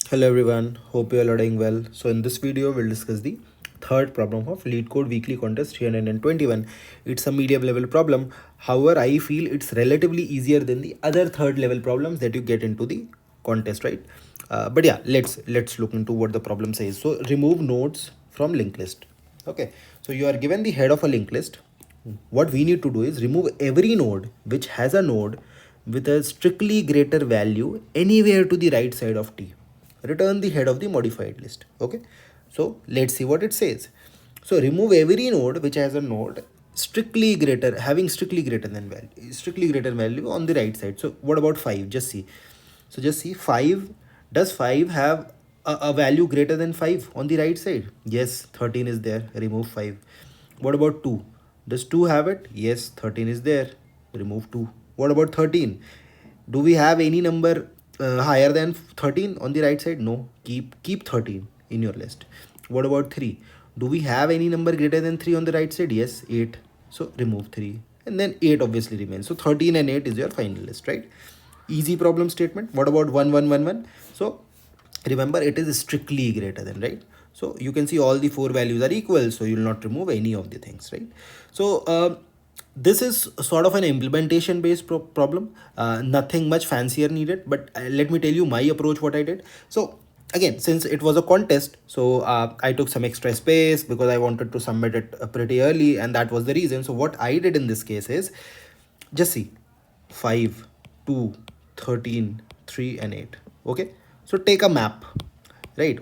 Hello everyone, hope you all are doing well. So in this video, we'll discuss the third problem of Leetcode Weekly Contest 321. It's a medium level problem. However, I feel it's relatively easier than the other third level problems that you get into the contest, right? But yeah, let's look into what the problem says. So remove nodes from linked list. Okay, so you are given the head of a linked list. What we need to do is remove every node which has a node with a strictly greater value anywhere to the right side of T. Return the head of the modified list. Okay, so let's see what it says. So remove every node which has a node having strictly greater value on the right side. So what about 5? Just see. So just see 5. Does 5 have a value greater than 5 on the right side? Yes, 13 is there. Remove 5. What about 2? Does 2 have it? Yes, 13 is there. Remove 2. What about 13? Do we have any number higher than 13 on the right side? No. Keep 13 in your list. What about 3? Do we have any number greater than 3 on the right side? Yes, 8. So remove 3. And then 8 obviously remains. So 13 and 8 is your final list, right? Easy problem statement. What about 1 1 1 1? So remember, it is strictly greater than, right? So you can see all the four values are equal, so you will not remove any of the things, right? So this is sort of an implementation based problem. Nothing much fancier needed, but let me tell you my approach, what I did. So again, since it was a contest, so I took some extra space because I wanted to submit it pretty early, and that was the reason. So what I did in this case is just see 5 2 13 3 and 8. Okay, so take a map, right?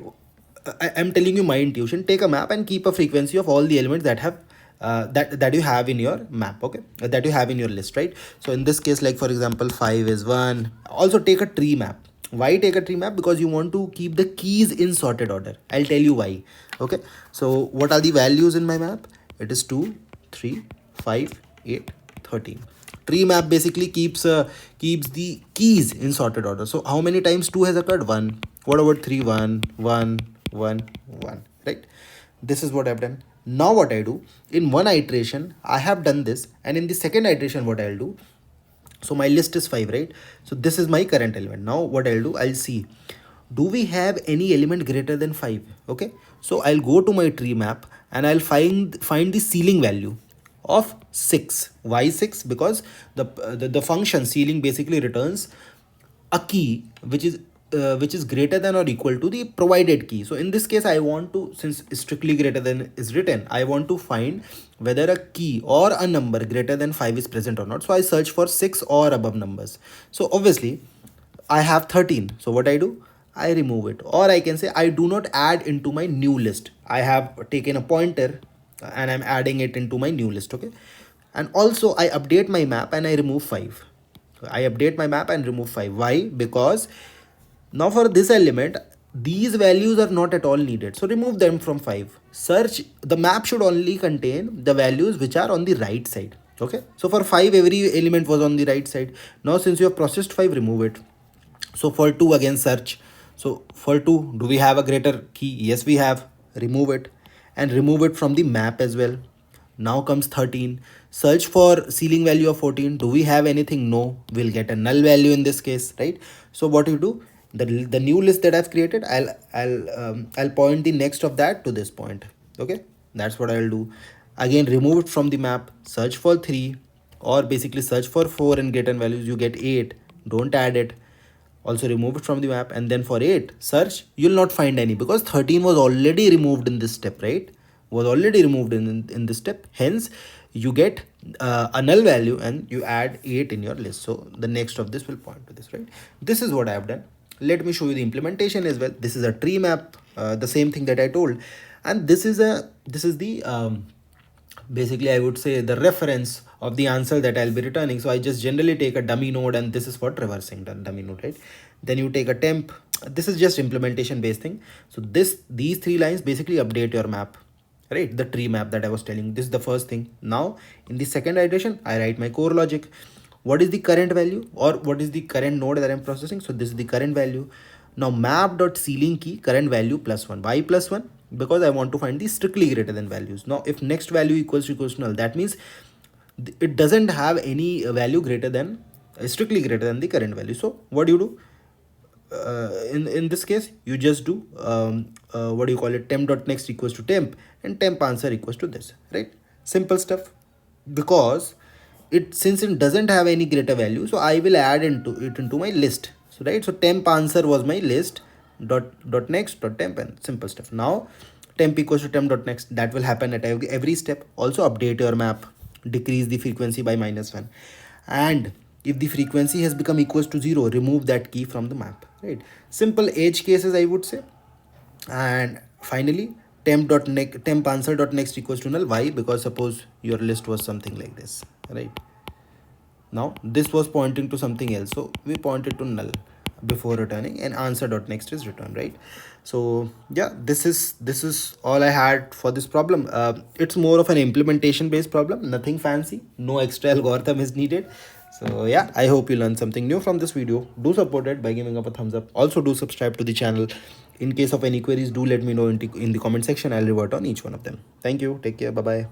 I'm telling you my intuition. Take a map and keep a frequency of all the elements that have that you have in your map. Okay, that you have in your list, right? So in this case, like for example, 5 is 1. Also take a tree map. Why take a tree map? Because you want to keep the keys in sorted order. I'll tell you why. Okay, so what are the values in my map? It is 2 3 5 8 13. Tree map basically keeps the keys in sorted order. So how many times 2 has occurred? 1. What about 3? 1 1 1 1, right? This is what I've done. Now what I do, in one iteration I have done this, and in the second iteration what I'll do, so my list is 5, right? So this is my current element. Now what I'll do, I'll see, do we have any element greater than 5? Okay, so I'll go to my tree map and I'll find the ceiling value of 6. Why 6? Because the function ceiling basically returns a key which is greater than or equal to the provided key. So in this case, I want to, since strictly greater than is written, I want to find whether a key or a number greater than 5 is present or not. So I search for 6 or above numbers. So obviously I have 13. So what I do, I remove it, or I can say I do not add into my new list. I have taken a pointer and I'm adding it into my new list. Okay, and also I update my map and I remove 5. I update my map and remove 5. Why? Because now for this element, these values are not at all needed. So remove them from 5. Search, the map should only contain the values which are on the right side. Okay, so for 5 every element was on the right side. Now since you have processed 5, remove it. So for 2 again search. So for 2, do we have a greater key? Yes, we have. Remove it, and remove it from the map as well. Now comes 13. Search for ceiling value of 14. Do we have anything? No. We'll get a null value in this case, right? So what you do, the new list that I've created, I'll point the next of that to this point. Okay, that's what I'll do. Again, remove it from the map. Search for 3, or basically search for 4 and get an values. You get 8. Don't add it. Also remove it from the map, and then for 8 search, you'll not find any because 13 was already removed in this step, right? Was already removed in this step. Hence you get a null value and you add 8 in your list. So the next of this will point to this, right? This is what I have done. Let me show you the implementation as well. This is a tree map, the same thing that I told, and this is the basically I would say the reference of the answer that I'll be returning. So I just generally take a dummy node, and this is for traversing the dummy node, right? Then you take a temp. This is just implementation based thing. So these 3 lines basically update your map, right? The tree map that I was telling. This is the first thing. Now in the second iteration, I write my core logic. What is the current value, or what is the current node that I'm processing? So this is the current value. Now map.ceiling key current value +1. Why +1? Because I want to find the strictly greater than values. Now if next value equals to null, that means it doesn't have any value greater than strictly greater than the current value. So what do you do? in this case you just do what do you call it, temp dot next equals to temp, and temp answer equals to this, right? Simple stuff. Because it, since it doesn't have any greater value, so I will add into my list. So right, so temp answer was my list, dot next dot temp, and simple stuff. Now temp equals to temp dot next, that will happen at every step. Also update your map, decrease the frequency by -1, and if the frequency has become equals to 0, remove that key from the map, right? Simple edge cases, I would say. And finally, temp answer dot next equals to null. Why? Because suppose your list was something like this, right? Now this was pointing to something else, so we pointed to null before returning, and answer dot next is returned, right? So yeah, this is all I had for this problem. It's more of an implementation based problem, nothing fancy, no extra algorithm is needed. So yeah, I hope you learned something new from this video. Do support it by giving up a thumbs up. Also do subscribe to the channel. In case of any queries, do let me know in the comment section. I'll revert on each one of them. Thank you, take care, bye bye.